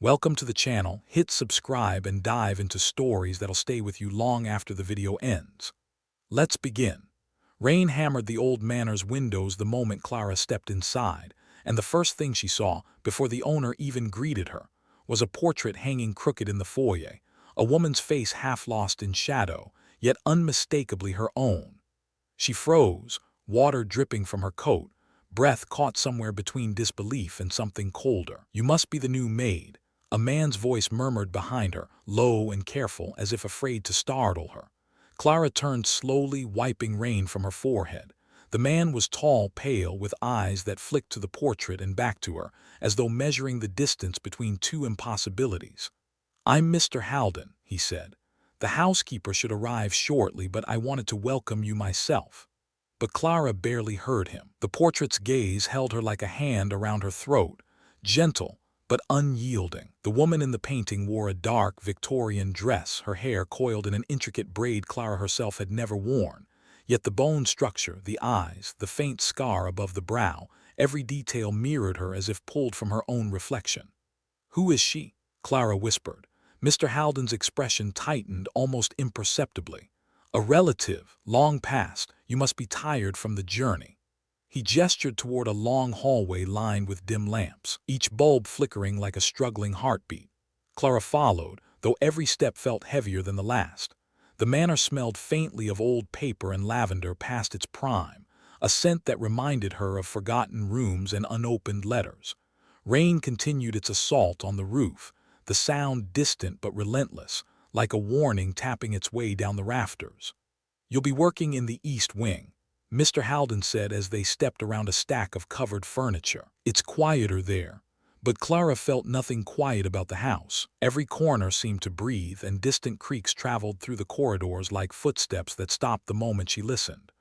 Welcome to the channel. Hit subscribe and dive into stories that'll stay with you long after the video ends. Let's begin. Rain hammered the old manor's windows the moment Clara stepped inside, and the first thing she saw, before the owner even greeted her, was a portrait hanging crooked in the foyer, a woman's face half lost in shadow, yet unmistakably her own. She froze, water dripping from her coat, breath caught somewhere between disbelief and something colder. "You must be the new maid," a man's voice murmured behind her, low and careful, as if afraid to startle her. Clara turned slowly, wiping rain from her forehead. The man was tall, pale, with eyes that flicked to the portrait and back to her, as though measuring the distance between two impossibilities. "I'm Mr. Haldon," he said. "The housekeeper should arrive shortly, but I wanted to welcome you myself." But Clara barely heard him. The portrait's gaze held her like a hand around her throat, gentle but unyielding. The woman in the painting wore a dark Victorian dress, her hair coiled in an intricate braid Clara herself had never worn. Yet the bone structure, the eyes, the faint scar above the brow, every detail mirrored her as if pulled from her own reflection. "Who is she?" Clara whispered. Mr. Haldon's expression tightened almost imperceptibly. "A relative, long past. You must be tired from the journey." He gestured toward a long hallway lined with dim lamps, each bulb flickering like a struggling heartbeat. Clara followed, though every step felt heavier than the last. The manor smelled faintly of old paper and lavender past its prime, a scent that reminded her of forgotten rooms and unopened letters. Rain continued its assault on the roof, the sound distant but relentless, like a warning tapping its way down the rafters. "You'll be working in the East Wing," Mr. Haldon said as they stepped around a stack of covered furniture. "It's quieter there." But Clara felt nothing quiet about the house. Every corner seemed to breathe, and distant creaks traveled through the corridors like footsteps that stopped the moment she listened.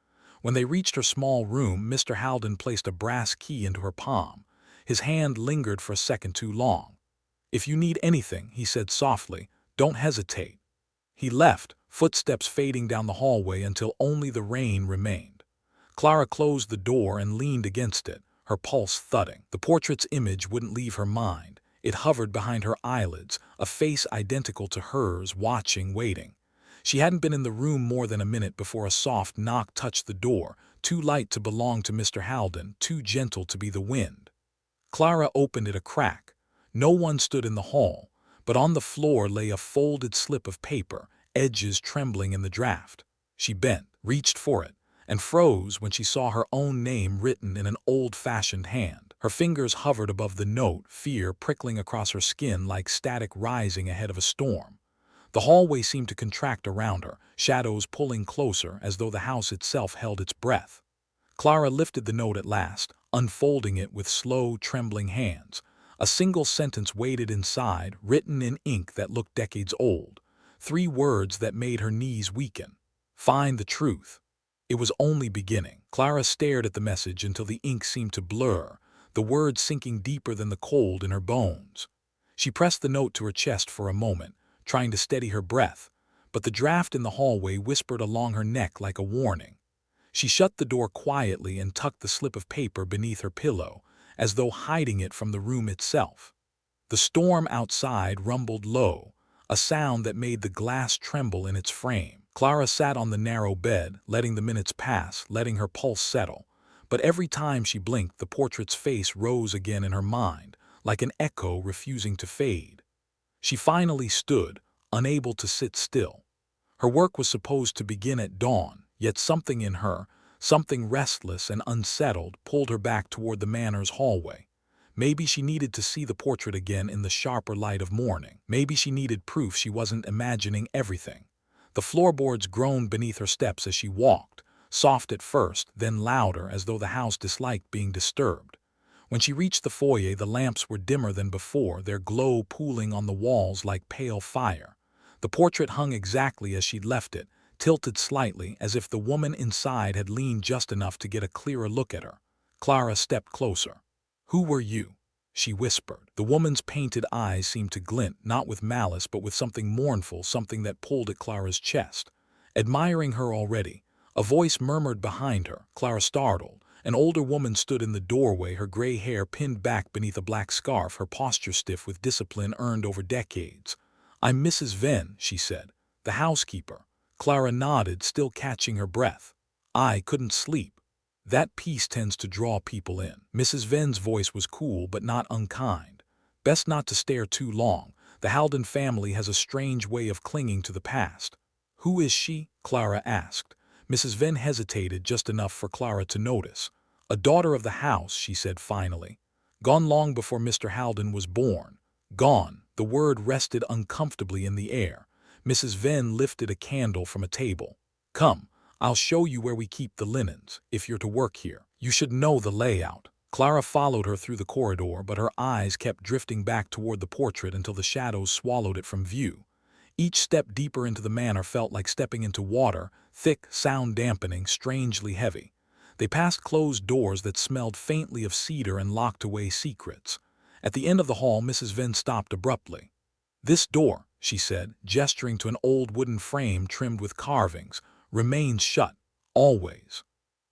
When they reached her small room, Mr. Haldon placed a brass key into her palm. His hand lingered for a second too long. "If you need anything," he said softly, "don't hesitate." He left, footsteps fading down the hallway until only the rain remained. Clara closed the door and leaned against it, her pulse thudding. The portrait's image wouldn't leave her mind. It hovered behind her eyelids, a face identical to hers, watching, waiting. She hadn't been in the room more than a minute before a soft knock touched the door, too light to belong to Mr. Haldon, too gentle to be the wind. Clara opened it a crack. No one stood in the hall, but on the floor lay a folded slip of paper, edges trembling in the draft. She bent, reached for it, and froze when she saw her own name written in an old-fashioned hand. Her fingers hovered above the note, fear prickling across her skin like static rising ahead of a storm. The hallway seemed to contract around her, shadows pulling closer as though the house itself held its breath. Clara lifted the note at last, unfolding it with slow, trembling hands. A single sentence waited inside, written in ink that looked decades old. 3 words that made her knees weaken. "Find the truth." It was only beginning. Clara stared at the message until the ink seemed to blur, the words sinking deeper than the cold in her bones. She pressed the note to her chest for a moment, trying to steady her breath, but the draft in the hallway whispered along her neck like a warning. She shut the door quietly and tucked the slip of paper beneath her pillow, as though hiding it from the room itself. The storm outside rumbled low, a sound that made the glass tremble in its frame. Clara sat on the narrow bed, letting the minutes pass, letting her pulse settle. But every time she blinked, the portrait's face rose again in her mind, like an echo refusing to fade. She finally stood, unable to sit still. Her work was supposed to begin at dawn, yet something in her, something restless and unsettled, pulled her back toward the manor's hallway. Maybe she needed to see the portrait again in the sharper light of morning. Maybe she needed proof she wasn't imagining everything. The floorboards groaned beneath her steps as she walked, soft at first, then louder, as though the house disliked being disturbed. When she reached the foyer, the lamps were dimmer than before, their glow pooling on the walls like pale fire. The portrait hung exactly as she'd left it, tilted slightly, as if the woman inside had leaned just enough to get a clearer look at her. Clara stepped closer. "Who were you?" she whispered. The woman's painted eyes seemed to glint, not with malice but with something mournful, something that pulled at Clara's chest. "Admiring her already," a voice murmured behind her. Clara startled, An older woman stood in the doorway, her gray hair pinned back beneath a black scarf, her posture stiff with discipline earned over decades. "I'm Mrs. Venn," she said. "The housekeeper." Clara nodded, still catching her breath. "I couldn't sleep. That piece tends to draw people in." Mrs. Venn's voice was cool but not unkind. "Best not to stare too long. The Haldon family has a strange way of clinging to the past." "Who is she?" Clara asked. Mrs. Venn hesitated just enough for Clara to notice. "A daughter of the house," she said finally. "Gone long before Mr. Haldon was born." Gone. The word rested uncomfortably in the air. Mrs. Venn lifted a candle from a table. "Come, I'll show you where we keep the linens, if you're to work here. You should know the layout." Clara followed her through the corridor, but her eyes kept drifting back toward the portrait until the shadows swallowed it from view. Each step deeper into the manor felt like stepping into water, thick, sound-dampening, strangely heavy. They passed closed doors that smelled faintly of cedar and locked away secrets. At the end of the hall, Mrs. Venn stopped abruptly. "This door," she said, gesturing to an old wooden frame trimmed with carvings, "remains shut. Always."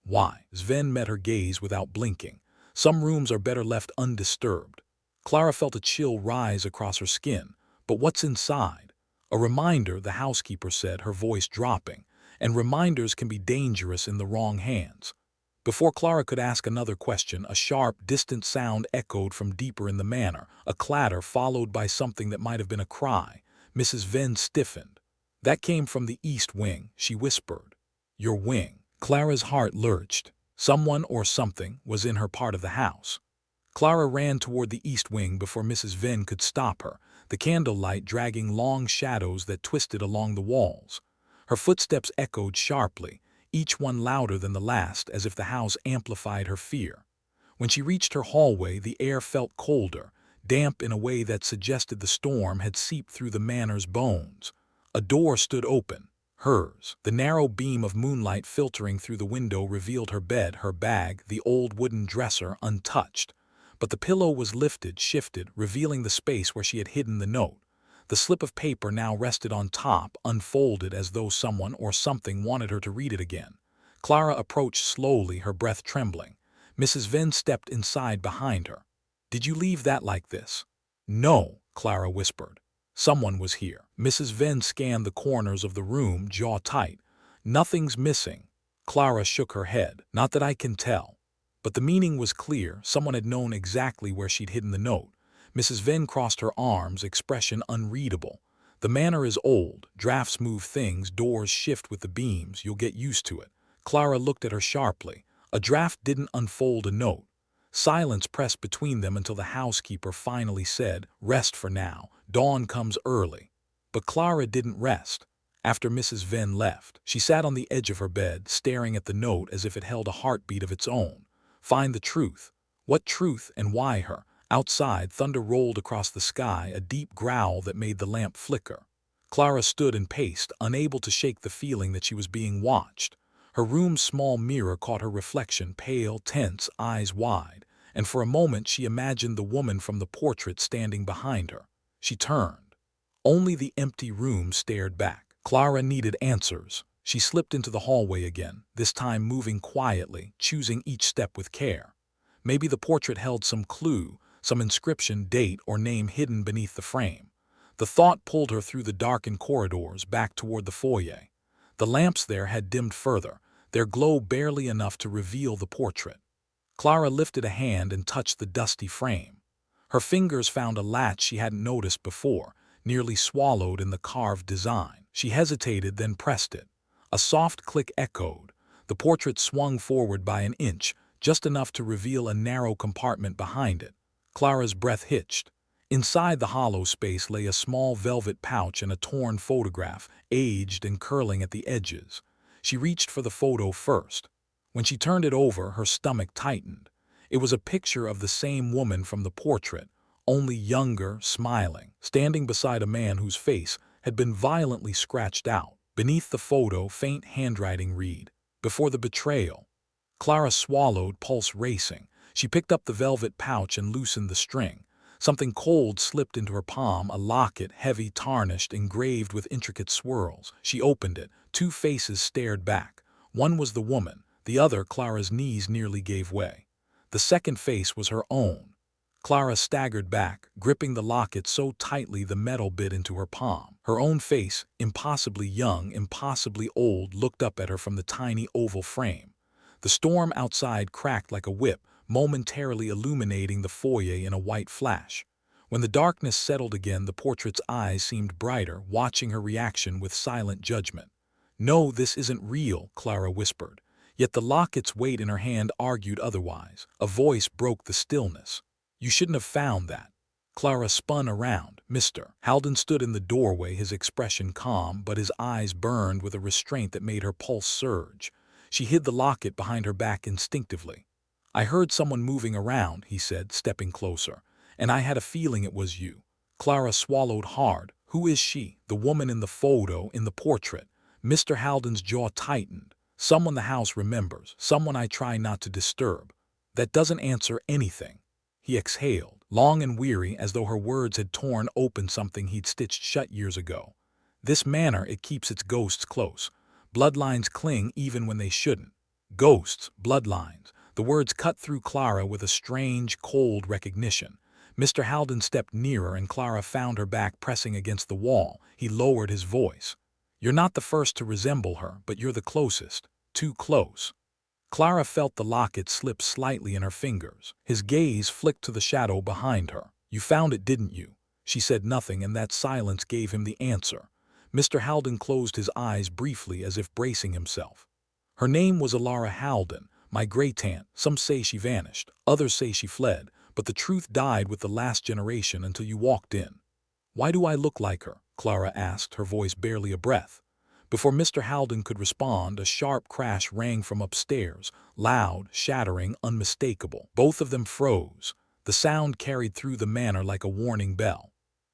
"Why?" Sven met her gaze without blinking. "Some rooms are better left undisturbed." Clara felt a chill rise across her skin. "But what's inside?" "A reminder," the housekeeper said, her voice dropping. "And reminders can be dangerous in the wrong hands." Before Clara could ask another question, a sharp, distant sound echoed from deeper in the manor, a clatter followed by something that might have been a cry. Mrs. Venn stiffened. "That came from the east wing," she whispered. "Your wing." Clara's heart lurched. Someone or something was in her part of the house. Clara ran toward the east wing before Mrs. Venn could stop her, the candlelight dragging long shadows that twisted along the walls. Her footsteps echoed sharply, each one louder than the last, as if the house amplified her fear. When she reached her hallway, the air felt colder, damp in a way that suggested the storm had seeped through the manor's bones. A door stood open, hers. The narrow beam of moonlight filtering through the window revealed her bed, her bag, the old wooden dresser, untouched. But the pillow was lifted, shifted, revealing the space where she had hidden the note. The slip of paper now rested on top, unfolded as though someone or something wanted her to read it again. Clara approached slowly, her breath trembling. Mrs. Venn stepped inside behind her. "Did you leave that like this?" "No," Clara whispered. "Someone was here." Mrs. Venn scanned the corners of the room, jaw tight. "Nothing's missing." Clara shook her head. "Not that I can tell." But the meaning was clear. Someone had known exactly where she'd hidden the note. Mrs. Venn crossed her arms, expression unreadable. "The manor is old. Drafts move things, doors shift with the beams. You'll get used to it." Clara looked at her sharply. A draft didn't unfold a note. Silence pressed between them until the housekeeper finally said, "Rest for now. Dawn comes early." But Clara didn't rest. After Mrs. Venn left, she sat on the edge of her bed, staring at the note as if it held a heartbeat of its own. Find the truth. What truth, and why her? Outside, thunder rolled across the sky, a deep growl that made the lamp flicker. Clara stood and paced, unable to shake the feeling that she was being watched. Her room's small mirror caught her reflection, pale, tense, eyes wide, and for a moment she imagined the woman from the portrait standing behind her. She turned. Only the empty room stared back. Clara needed answers. She slipped into the hallway again, this time moving quietly, choosing each step with care. Maybe the portrait held some clue, some inscription, date, or name hidden beneath the frame. The thought pulled her through the darkened corridors back toward the foyer. The lamps there had dimmed further, their glow barely enough to reveal the portrait. Clara lifted a hand and touched the dusty frame. Her fingers found a latch she hadn't noticed before, nearly swallowed in the carved design. She hesitated, then pressed it. A soft click echoed. The portrait swung forward by an inch, just enough to reveal a narrow compartment behind it. Clara's breath hitched. Inside the hollow space lay a small velvet pouch and a torn photograph, aged and curling at the edges. She reached for the photo first. When she turned it over, her stomach tightened. It was a picture of the same woman from the portrait, only younger, smiling, standing beside a man whose face had been violently scratched out. Beneath the photo, faint handwriting read, "Before the betrayal." Clara swallowed, pulse racing. She picked up the velvet pouch and loosened the string. Something cold slipped into her palm, a locket, heavy, tarnished, engraved with intricate swirls. She opened it. Two faces stared back. One was the woman, The other, Clara's knees nearly gave way. The second face was her own. Clara staggered back, gripping the locket so tightly the metal bit into her palm. Her own face, impossibly young, impossibly old, looked up at her from the tiny oval frame. The storm outside cracked like a whip, momentarily illuminating the foyer in a white flash. When the darkness settled again, the portrait's eyes seemed brighter, watching her reaction with silent judgment. "No, this isn't real," Clara whispered. Yet the locket's weight in her hand argued otherwise. A voice broke the stillness. "You shouldn't have found that." Clara spun around. Mr. Haldon stood in the doorway, his expression calm, but his eyes burned with a restraint that made her pulse surge. She hid the locket behind her back instinctively. "I heard someone moving around," he said, stepping closer, "and I had a feeling it was you." Clara swallowed hard. "Who is she?" "The woman in the photo, in the portrait." Mr. Haldon's jaw tightened. "Someone the house remembers, someone I try not to disturb." "That doesn't answer anything." He exhaled, long and weary, as though her words had torn open something he'd stitched shut years ago. "This manor, it keeps its ghosts close. Bloodlines cling even when they shouldn't." Ghosts, bloodlines. The words cut through Clara with a strange, cold recognition. Mr. Haldon stepped nearer and Clara found her back pressing against the wall. He lowered his voice. "You're not the first to resemble her, but you're the closest. Too close." Clara felt the locket slip slightly in her fingers. His gaze flicked to the shadow behind her. "You found it, didn't you?" She said nothing, and that silence gave him the answer. Mr. Haldon closed his eyes briefly as if bracing himself. "Her name was Alara Haldon, my great-aunt. Some say she vanished, others say she fled, but the truth died with the last generation until you walked in." "Why do I look like her?" Clara asked, her voice barely a breath. Before Mr. Haldon could respond, a sharp crash rang from upstairs, loud, shattering, unmistakable. Both of them froze. The sound carried through the manor like a warning bell.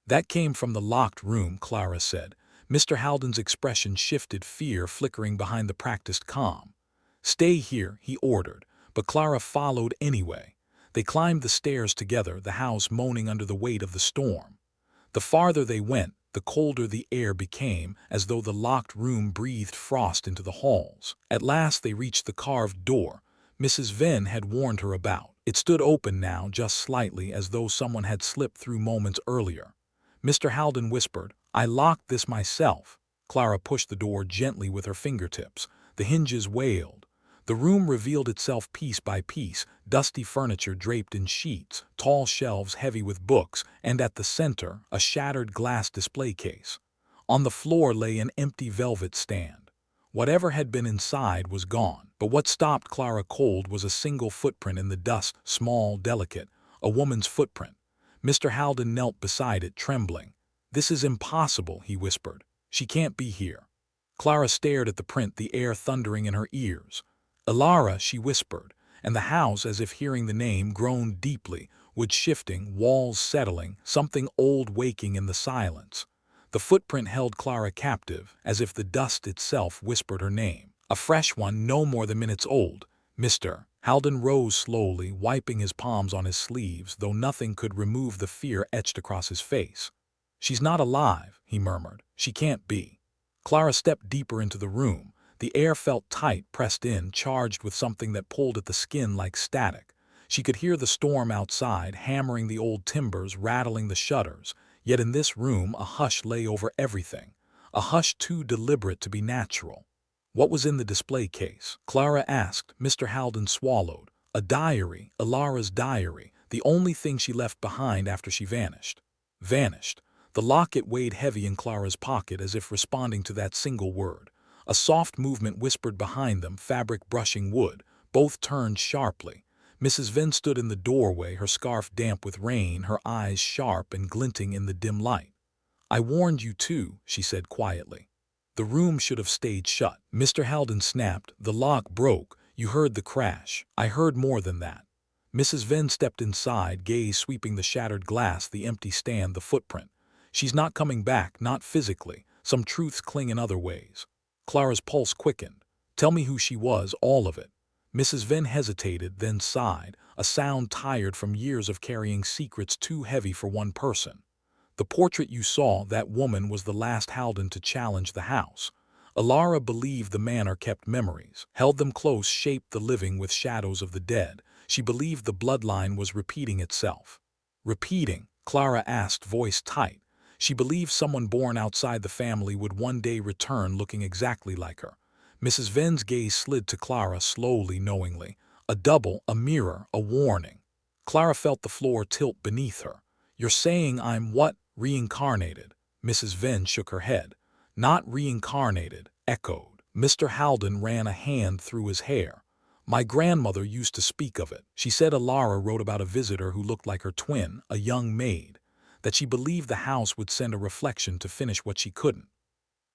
"That came from the locked room," Clara said. Mr. Haldon's expression shifted, fear flickering behind the practiced calm. "Stay here," he ordered, but Clara followed anyway. They climbed the stairs together, the house moaning under the weight of the storm. The farther they went, the colder the air became, as though the locked room breathed frost into the halls. At last they reached the carved door Mrs. Venn had warned her about. It stood open now, just slightly, as though someone had slipped through moments earlier. Mr. Haldon whispered, "I locked this myself." Clara pushed the door gently with her fingertips. The hinges wailed. The room revealed itself piece by piece, dusty furniture draped in sheets, tall shelves heavy with books, and at the center, a shattered glass display case. On the floor lay an empty velvet stand. Whatever had been inside was gone, but what stopped Clara cold was a single footprint in the dust, small, delicate, a woman's footprint. Mr. Haldon knelt beside it, trembling. "This is impossible," he whispered. "She can't be here." Clara stared at the print, the air thundering in her ears. "Alara," she whispered, and the house, as if hearing the name, groaned deeply, wood shifting, walls settling, something old waking in the silence. The footprint held Clara captive, as if the dust itself whispered her name. A fresh one, no more than minutes old. "Mr. Haldon rose slowly, wiping his palms on his sleeves, though nothing could remove the fear etched across his face. "She's not alive," he murmured. "She can't be." Clara stepped deeper into the room. The air felt tight, pressed in, charged with something that pulled at the skin like static. She could hear the storm outside, hammering the old timbers, rattling the shutters. Yet in this room a hush lay over everything, a hush too deliberate to be natural. "What was in the display case?" Clara asked. Mr. Haldon swallowed. "A diary, Alara's diary, the only thing she left behind after she vanished." Vanished. The locket weighed heavy in Clara's pocket, as if responding to that single word. A soft movement whispered behind them, fabric brushing wood. Both turned sharply. Mrs. Venn stood in the doorway, her scarf damp with rain, her eyes sharp and glinting in the dim light. "I warned you too," she said quietly. "The room should have stayed shut." Mr. Haldon snapped. "The lock broke. You heard the crash." "I heard more than that." Mrs. Venn stepped inside, gaze sweeping the shattered glass, the empty stand, the footprint. "She's not coming back, not physically. Some truths cling in other ways." Clara's pulse quickened. "Tell me who she was, all of it." Mrs. Venn hesitated, then sighed, a sound tired from years of carrying secrets too heavy for one person. "The portrait you saw, that woman was the last Haldon to challenge the house. Alara believed the manor kept memories, held them close, shaped the living with shadows of the dead. She believed the bloodline was repeating itself. Repeating, Clara asked, voice tight. She believed someone born outside the family would one day return looking exactly like her. Mrs. Venn's gaze slid to Clara slowly, knowingly. A double, a mirror, a warning. Clara felt the floor tilt beneath her. You're saying I'm what? Reincarnated? Mrs. Venn shook her head. Not reincarnated, echoed. Mr. Haldon ran a hand through his hair. My grandmother used to speak of it. She said Alara wrote about a visitor who looked like her twin, a young maid, that she believed the house would send a reflection to finish what she couldn't.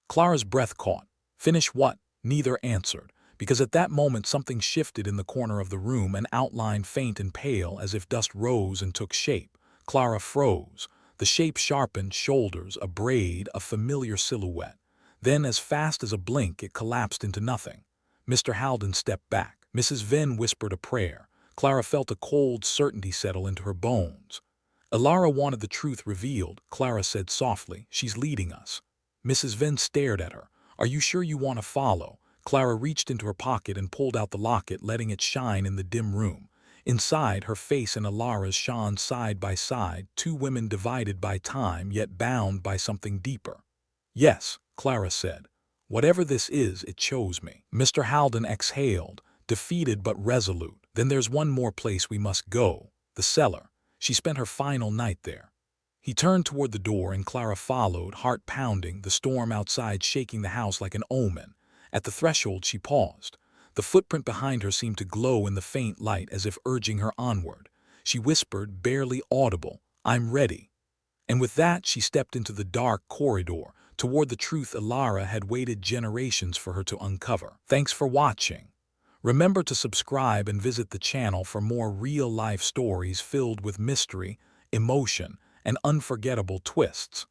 Clara's breath caught. Finish what? Neither answered, because at that moment something shifted in the corner of the room, an outline faint and pale as if dust rose and took shape. Clara froze. The shape sharpened, shoulders, a braid, a familiar silhouette. Then, as fast as a blink, it collapsed into nothing. Mr. Haldon stepped back. Mrs. Venn whispered a prayer. Clara felt a cold certainty settle into her bones. Alara wanted the truth revealed, Clara said softly. She's leading us. Mrs. Venn stared at her. Are you sure you want to follow? Clara reached into her pocket and pulled out the locket, letting it shine in the dim room. Inside, her face and Alara's shone side by side, two women divided by time yet bound by something deeper. Yes, Clara said. Whatever this is, it chose me. Mr. Haldon exhaled, defeated but resolute. Then there's one more place we must go, the cellar. She spent her final night there. He turned toward the door and Clara followed, heart pounding, the storm outside shaking the house like an omen. At the threshold she paused. The footprint behind her seemed to glow in the faint light as if urging her onward. She whispered, barely audible, I'm ready. And with that she stepped into the dark corridor, toward the truth Alara had waited generations for her to uncover. Thanks for watching. Remember to subscribe and visit the channel for more real-life stories filled with mystery, emotion, and unforgettable twists.